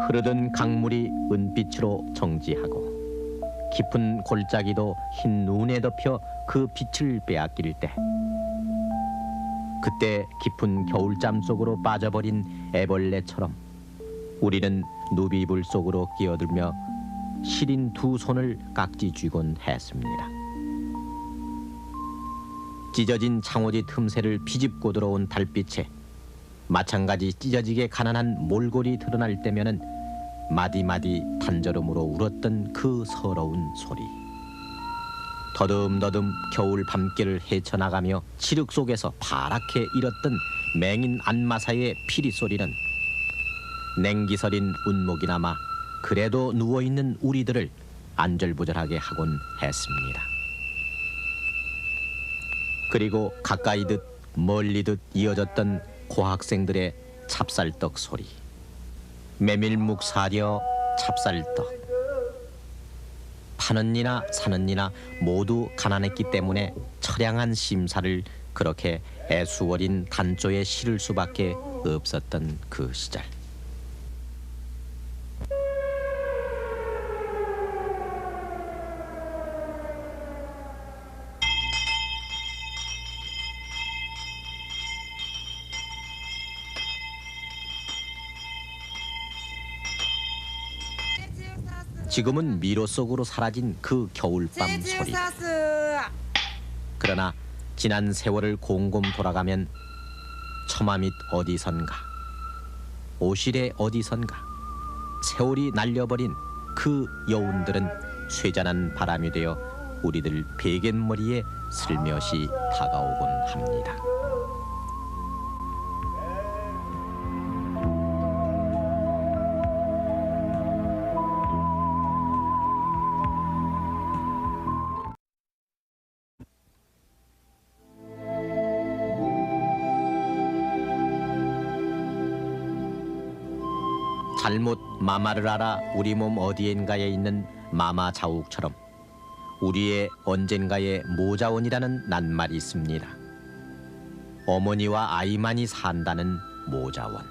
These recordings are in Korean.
흐르던 강물이 은빛으로 정지하고 깊은 골짜기도 흰 눈에 덮여 그 빛을 빼앗길 때, 그때 깊은 겨울잠 속으로 빠져버린 애벌레처럼 우리는 누비불 속으로 끼어들며 시린 두 손을 깍지 쥐곤 했습니다. 찢어진 창호지 틈새를 비집고 들어온 달빛에 마찬가지 찢어지게 가난한 몰골이 드러날 때면은 마디마디 단절음으로 울었던 그 서러운 소리. 더듬더듬 겨울 밤길을 헤쳐나가며 칠흑 속에서 파랗게 일었던 맹인 안마사의 피리 소리는 냉기서린 운목이나마 그래도 누워있는 우리들을 안절부절하게 하곤 했습니다. 그리고 가까이듯 멀리듯 이어졌던 고학생들의 찹쌀떡 소리. 메밀묵 사려 찹쌀떡. 파는 이나 사는 이나 모두 가난했기 때문에 처량한 심사를 그렇게 애수어린 단조에 실을 수밖에 없었던 그 시절. 지금은 미로 속으로 사라진 그 겨울밤 소리. 그러나 지난 세월을 곰곰 돌아가면 처마 밑 어디선가, 오실의 어디선가 세월이 날려버린 그 여운들은 쇠잔한 바람이 되어 우리들 베갯머리에 슬며시 다가오곤 합니다. 잘못 마마를 알아 우리 몸 어디엔가에 있는 마마 자욱처럼 우리의 언젠가의 모자원이라는 낱말이 있습니다. 어머니와 아이만이 산다는 모자원.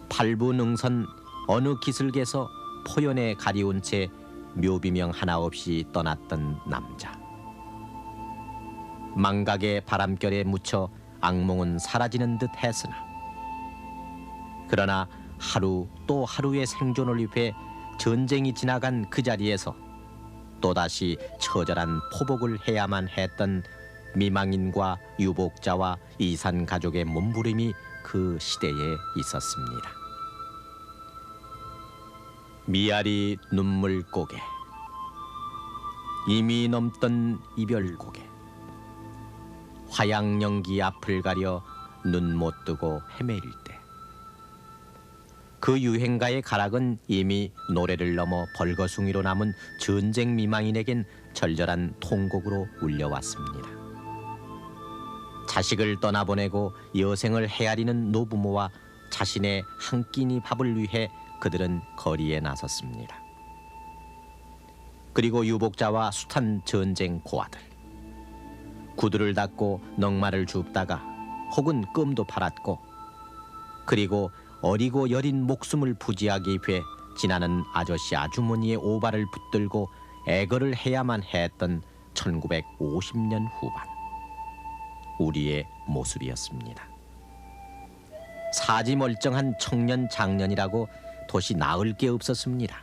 팔부능선 어느 기슭에서 포연에 가리운 채 묘비명 하나 없이 떠났던 남자. 망각의 바람결에 묻혀 악몽은 사라지는 듯 했으나 그러나 하루 또 하루의 생존을 위해 전쟁이 지나간 그 자리에서 또다시 처절한 포복을 해야만 했던 미망인과 유복자와 이산 가족의 몸부림이 그 시대에 있었습니다. 미아리 눈물고개, 이미 넘던 이별고개, 화양연기 앞을 가려 눈 못 뜨고 헤매일 때, 그 유행가의 가락은 이미 노래를 넘어 벌거숭이로 남은 전쟁 미망인에겐 절절한 통곡으로 울려왔습니다. 자식을 떠나보내고 여생을 헤아리는 노부모와 자신의 한 끼니 밥을 위해 그들은 거리에 나섰습니다. 그리고 유복자와 숱한 전쟁 고아들, 구두를 닦고 넝마를 줍다가 혹은 끔도 팔았고, 그리고 어리고 여린 목숨을 부지하기 위해 지나는 아저씨 아주머니의 오발을 붙들고 애걸을 해야만 했던 1950년 후반 우리의 모습이었습니다. 사지 멀쩡한 청년 장년이라고 도시 나을 게 없었습니다.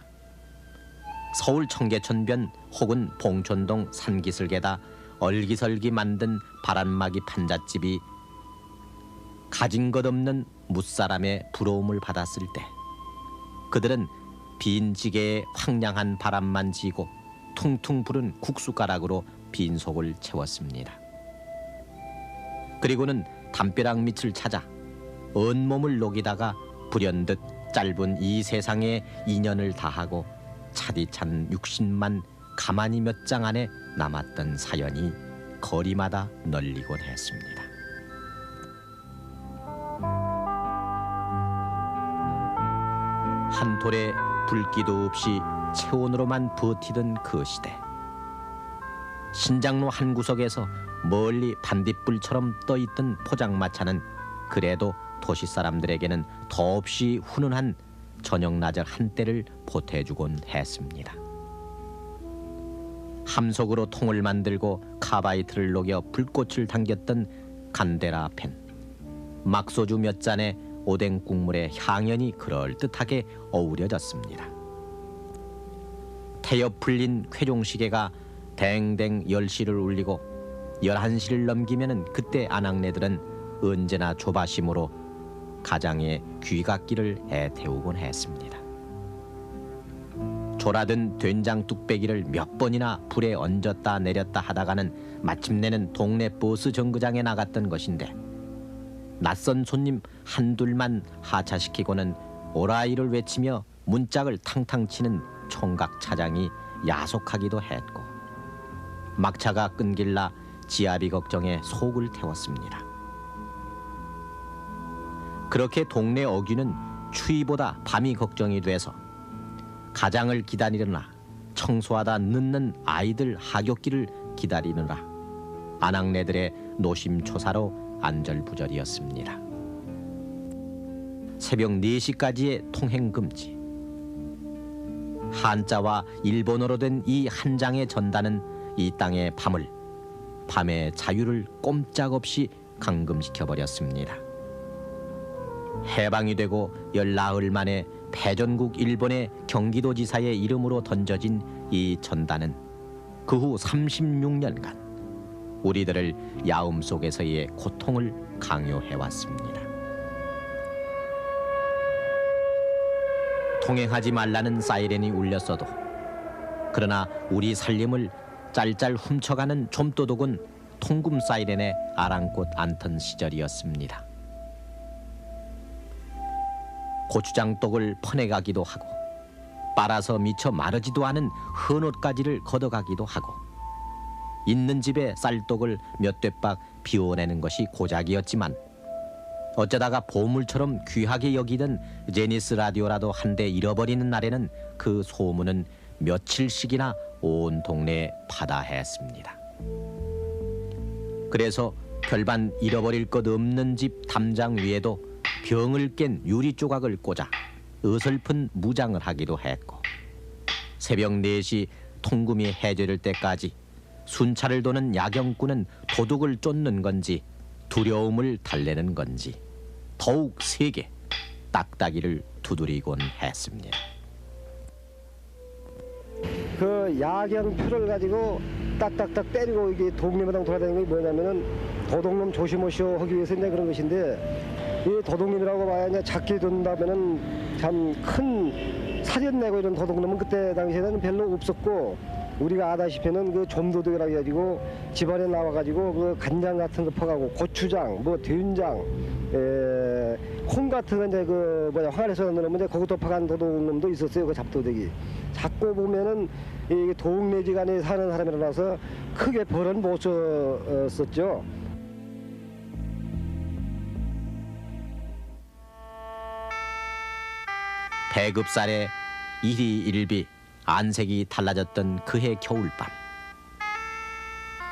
서울 청계천변 혹은 봉촌동 산기슭에다 얼기설기 만든 바람막이 판잣집이 가진 것 없는 무사람의 부러움을 받았을 때 그들은 빈 지게에 황량한 바람만 지고 퉁퉁 부른 국수가락으로 빈속을 채웠습니다. 그리고는 담벼락 밑을 찾아 온몸을 녹이다가 불현듯 짧은 이 세상에 인연을 다하고 차디찬 60만 가만히 몇 장 안에 남았던 사연이 거리마다 널리곤 했습니다. 한 돌에 불기도 없이 체온으로만 버티던 그 시대. 신장로 한 구석에서 멀리 반딧불처럼 떠있던 포장마차는 그래도 도시 사람들에게는 더없이 훈훈한 저녁나절 한때를 보태주곤 했습니다. 함석으로 통을 만들고 카바이트를 녹여 불꽃을 당겼던 간데라펜, 막소주 몇 잔에 오뎅 국물의 향연이 그럴듯하게 어우러졌습니다. 태엽 풀린 쾌종시계가 댕댕 10시를 울리고 11시를 넘기면은 그때 아낙네들은 언제나 조바심으로 가장의 귀갓길을 애태우곤 했습니다. 졸아든 된장 뚝배기를 몇 번이나 불에 얹었다 내렸다 하다가는 마침내는 동네 버스 정거장에 나갔던 것인데, 낯선 손님 한둘만 하차시키고는 오라이를 외치며 문짝을 탕탕 치는 총각 차장이 야속하기도 했고, 막차가 끊길라 지아비 걱정에 속을 태웠습니다. 그렇게 동네 어귀는 추위보다 밤이 걱정이 돼서 가장을 기다리느라 청소하다 늦는 아이들 하굣길을 기다리느라 아낙네들의 노심초사로 안절부절이었습니다. 새벽 4시까지의 통행금지. 한자와 일본어로 된 이 한 장의 전단은 이 땅의 밤의 자유를 꼼짝없이 감금시켜버렸습니다. 해방이 되고 14흘 만에 패전국 일본의 경기도지사의 이름으로 던져진 이 전단은 그 후 36년간 우리들을 야음 속에서의 고통을 강요해왔습니다. 통행하지 말라는 사이렌이 울렸어도, 그러나 우리 살림을 짤짤 훔쳐가는 좀도둑은 통금 사이렌에 아랑곳 않던 시절이었습니다. 고추장독을 퍼내가기도 하고, 빨아서 미처 마르지도 않은 헌옷가지를 걷어가기도 하고, 있는 집에 쌀독을 몇 되박 비워내는 것이 고작이었지만, 어쩌다가 보물처럼 귀하게 여기던 제니스 라디오라도 한 대 잃어버리는 날에는 그 소문은 며칠씩이나 온 동네에 파다했습니다. 그래서 별반 잃어버릴 것 없는 집 담장 위에도 병을 깬 유리 조각을 꽂아 어설픈 무장을 하기도 했고, 새벽 4시 통금이 해제될 때까지 순찰을 도는 야경꾼은 도둑을 쫓는 건지 두려움을 달래는 건지 더욱 세게 딱따기를 두드리곤 했습니다. 그 야경표를 가지고 딱딱딱 때리고 이게 동네마당 돌아다니는 게 뭐냐면은 도둑놈 조심하시오 하기 위해서 이제 그런 것인데, 이 도둑놈이라고 봐야 이제 잡게 된다면은 참 큰 사전 내고 이런 도둑놈은 그때 당시에는 별로 없었고, 우리가 아다시피는 그 좀도둑이라고 해가지고 집안에 나와가지고 그 간장 같은 거 퍼가고 고추장, 뭐 된장, 콩 같은 거 이제 그 뭐냐 화관에서 넣으면 이제 그것도 퍼간 도둑놈도 있었어요. 그 잡도둑이. 자꾸 보면은 이 동네지간에 사는 사람이라서 크게 벌은 못 썼죠. 배급살에 일희일비 안색이 달라졌던 그해 겨울밤,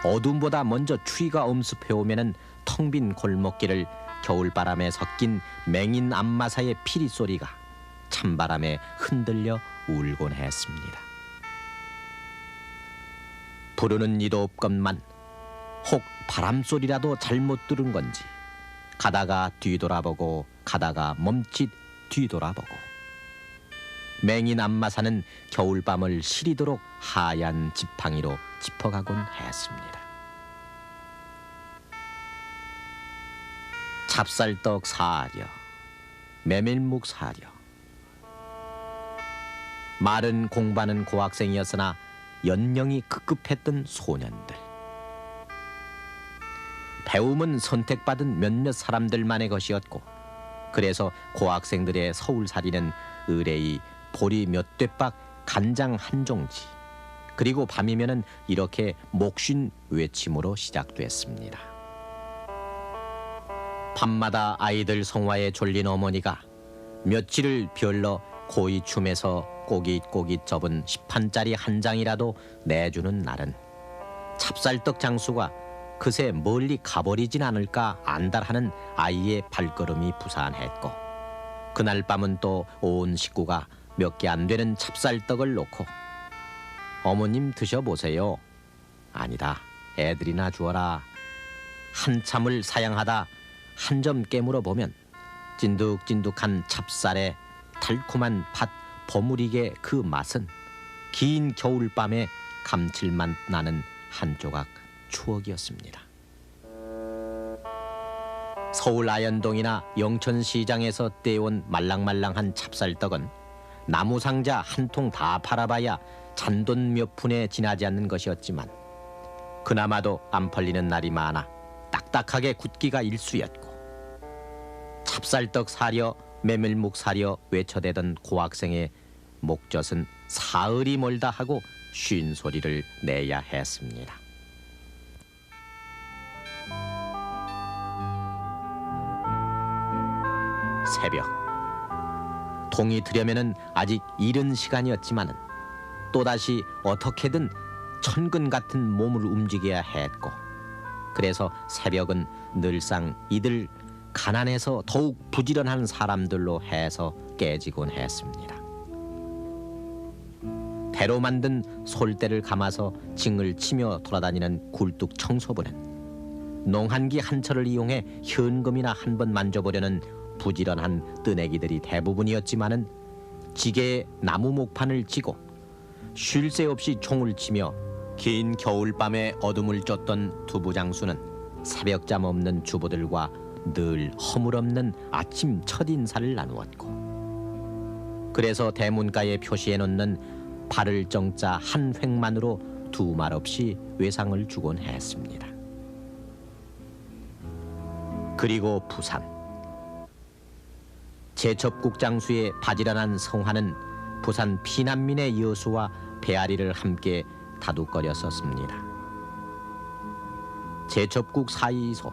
어둠보다 먼저 추위가 엄습해오면은 텅 빈 골목길을 겨울바람에 섞인 맹인 안마사의 피리 소리가 찬바람에 흔들려 울곤 했습니다. 부르는 이도 없건만 혹 바람소리라도 잘못 들은 건지 가다가 뒤돌아보고 가다가 멈칫 뒤돌아보고, 맹인 안마사는 겨울밤을 시리도록 하얀 지팡이로 짚어가곤 했습니다. 찹쌀떡 사려, 메밀묵 사려. 말은 공부하는 고학생이었으나 연령이 급급했던 소년들. 배움은 선택받은 몇몇 사람들만의 것이었고, 그래서 고학생들의 서울살이는 의뢰이 보리 몇 되박 간장 한 종지, 그리고 밤이면은 이렇게 목쉰 외침으로 시작됐습니다. 밤마다 아이들 성화에 졸린 어머니가 며칠을 별러 고이춤에서 꼬깃꼬깃 접은 10판짜리 한 장이라도 내주는 날은 찹쌀떡 장수가 그새 멀리 가버리진 않을까 안달하는 아이의 발걸음이 부산했고, 그날 밤은 또 온 식구가 몇 개 안 되는 찹쌀떡을 놓고 어머님 드셔보세요. 아니다, 애들이나 주어라. 한참을 사양하다 한 점 깨물어 보면 찐득찐득한 찹쌀에 달콤한 팥 버무리게 그 맛은 긴 겨울밤에 감칠맛 나는 한 조각 추억이었습니다. 서울 아현동이나 영천시장에서 떼온 말랑말랑한 찹쌀떡은 나무 상자 한 통 다 팔아봐야 잔돈 몇 푼에 지나지 않는 것이었지만, 그나마도 안 팔리는 날이 많아 딱딱하게 굳기가 일쑤였고, 찹쌀떡 사려 메밀묵 사려 외쳐대던 고학생의 목젖은 사흘이 멀다 하고 쉰 소리를 내야 했습니다. 새벽, 동이 들려면은 아직 이른 시간이었지만은 또다시 어떻게든 천근 같은 몸을 움직여야 했고, 그래서 새벽은 늘상 이들 가난해서 더욱 부지런한 사람들로 해서 깨지곤 했습니다. 배로 만든 솔대를 감아서 징을 치며 돌아다니는 굴뚝 청소부는 농한기 한철을 이용해 현금이나 한 번 만져보려는 부지런한 뜨내기들이 대부분이었지만은, 지게에 나무 목판을 쥐고 쉴 새 없이 총을 치며 긴 겨울밤에 어둠을 쫓던 두부장수는 새벽잠 없는 주부들과 늘 허물없는 아침 첫 인사를 나누었고, 그래서 대문가에 표시해 놓는 발을 정자 한 획만으로 두 말 없이 외상을 주곤 했습니다. 그리고 부산, 제첩국 장수의 바지런한 성화는 부산 피난민의 여수와 배아리를 함께 다독거렸었습니다. 제첩국 사이소,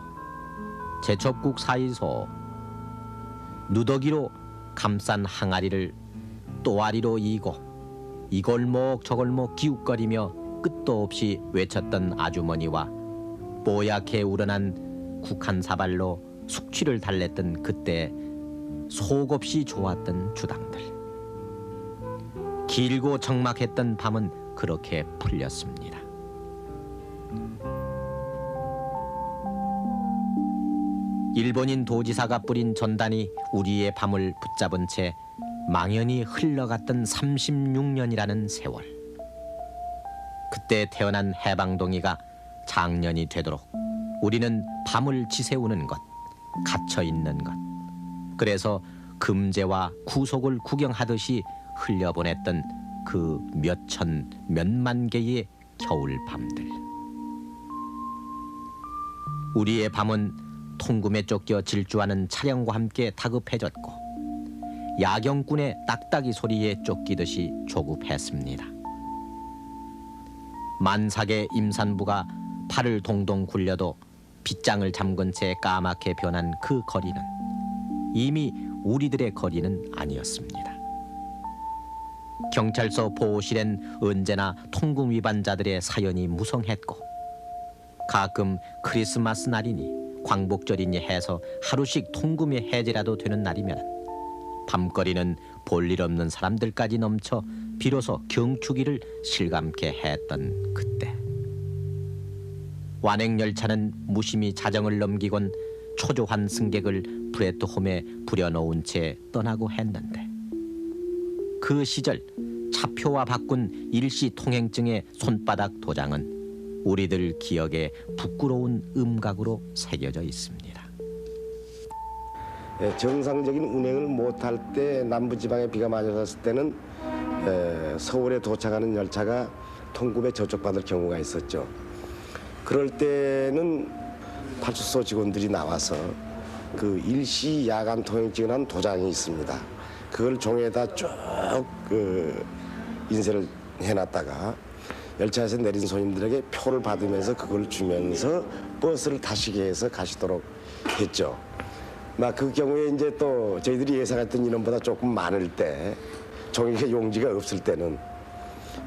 누더기로 감싼 항아리를 또아리로 이고 이 골목 저 골목 기웃거리며 끝도 없이 외쳤던 아주머니와 뽀얗게 우러난 국한 사발로 숙취를 달랬던 그때 속없이 좋았던 주당들. 길고 적막했던 밤은 그렇게 풀렸습니다. 일본인 도지사가 뿌린 전단이 우리의 밤을 붙잡은 채 망연히 흘러갔던 36년이라는 세월. 그때 태어난 해방동이가 장년이 되도록 우리는 밤을 지새우는 것, 갇혀있는 것, 그래서 금제와 구속을 구경하듯이 흘려보냈던 그 몇천 몇만 개의 겨울밤들. 우리의 밤은 통금에 쫓겨 질주하는 차량과 함께 다급해졌고, 야경꾼의 딱딱이 소리에 쫓기듯이 조급했습니다. 만삭의 임산부가 팔을 동동 굴려도 빗장을 잠근 채 까맣게 변한 그 거리는 이미 우리들의 거리는 아니었습니다. 경찰서 보호실엔 언제나 통금 위반자들의 사연이 무성했고, 가끔 크리스마스 날이니 광복절이니 해서 하루씩 통금의 해제라도 되는 날이면 밤거리는 볼일 없는 사람들까지 넘쳐 비로소 경축일을 실감케 했던 그때, 완행열차는 무심히 자정을 넘기곤 초조한 승객을 브레트홈에 부려놓은 채 떠나고 했는데, 그 시절 차표와 바꾼 일시 통행증의 손바닥 도장은 우리들 기억에 부끄러운 음각으로 새겨져 있습니다. 정상적인 운행을 못할 때 남부지방에 비가 많이 왔을 때는 서울에 도착하는 열차가 통금에 저촉받을 경우가 있었죠. 그럴 때는 파출소 직원들이 나와서 그 일시 야간 통행증을 한 도장이 있습니다. 그걸 종이에다 쭉 인쇄를 해놨다가 열차에서 내린 손님들에게 표를 받으면서 그걸 주면서 버스를 타시게 해서 가시도록 했죠. 그 경우에 이제 또 저희들이 예상했던 인원보다 조금 많을 때, 종이의 용지가 없을 때는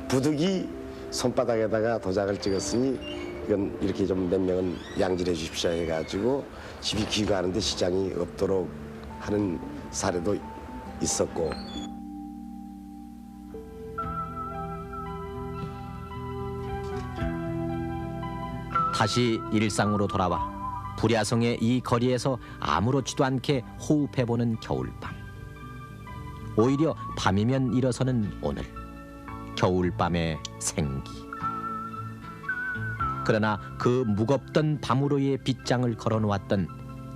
부득이 손바닥에다가 도장을 찍었으니 이건 이렇게 좀 몇 명은 양질해 주십시오 해가지고 집이 귀가하는데 시장이 없도록 하는 사례도 있었고. 다시 일상으로 돌아와 불야성의 이 거리에서 아무렇지도 않게 호흡해보는 겨울밤. 오히려 밤이면 일어서는 오늘 겨울밤의 생기. 그러나 그 무겁던 밤으로의 빗장을 걸어놓았던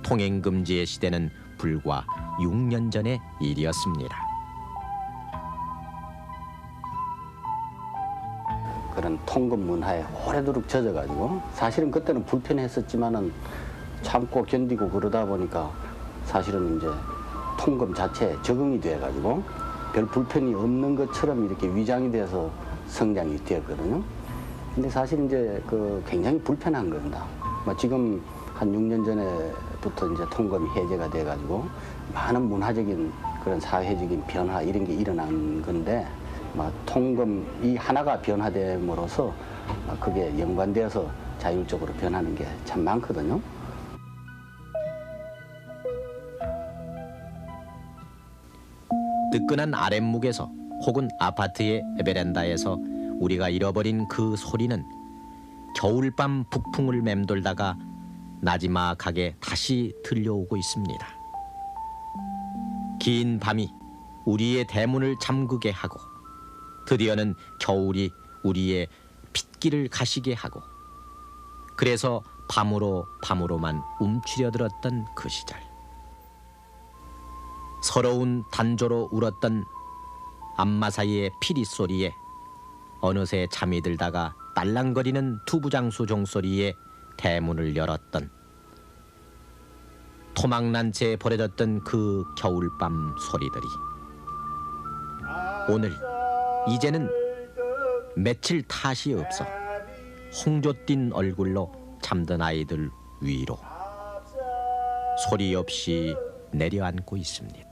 통행금지의 시대는 불과 6년 전의 일이었습니다. 그런 통금 문화에 오래도록 젖어가지고 사실은 그때는 불편했었지만은 참고 견디고 그러다 보니까 사실은 이제 통금 자체에 적응이 돼가지고 별 불편이 없는 것처럼 이렇게 위장이 돼서 성장이 되었거든요. 근데 사실 이제 그 굉장히 불편한 겁니다. 지금 한 6년 전에부터 이제 통금이 해제가 돼가지고 많은 문화적인 그런 사회적인 변화 이런 게 일어난 건데 통금 이 하나가 변화됨으로써 그게 연관되어서 자율적으로 변하는 게 참 많거든요. 뜨끈한 아랫목에서 혹은 아파트의 베란다에서 우리가 잃어버린 그 소리는 겨울밤 북풍을 맴돌다가 나지막하게 다시 들려오고 있습니다. 긴 밤이 우리의 대문을 잠그게 하고 드디어는 겨울이 우리의 핏길을 가시게 하고 그래서 밤으로만 움츠려들었던 그 시절. 서러운 단조로 울었던 안마 사이의 피리 소리에 어느새 잠이 들다가 딸랑거리는 투부장수 종소리에 대문을 열었던 토막난 채 버려졌던 그 겨울밤 소리들이 오늘 이제는 며칠 탓이 없어 홍조 띤 얼굴로 잠든 아이들 위로 소리 없이 내려앉고 있습니다.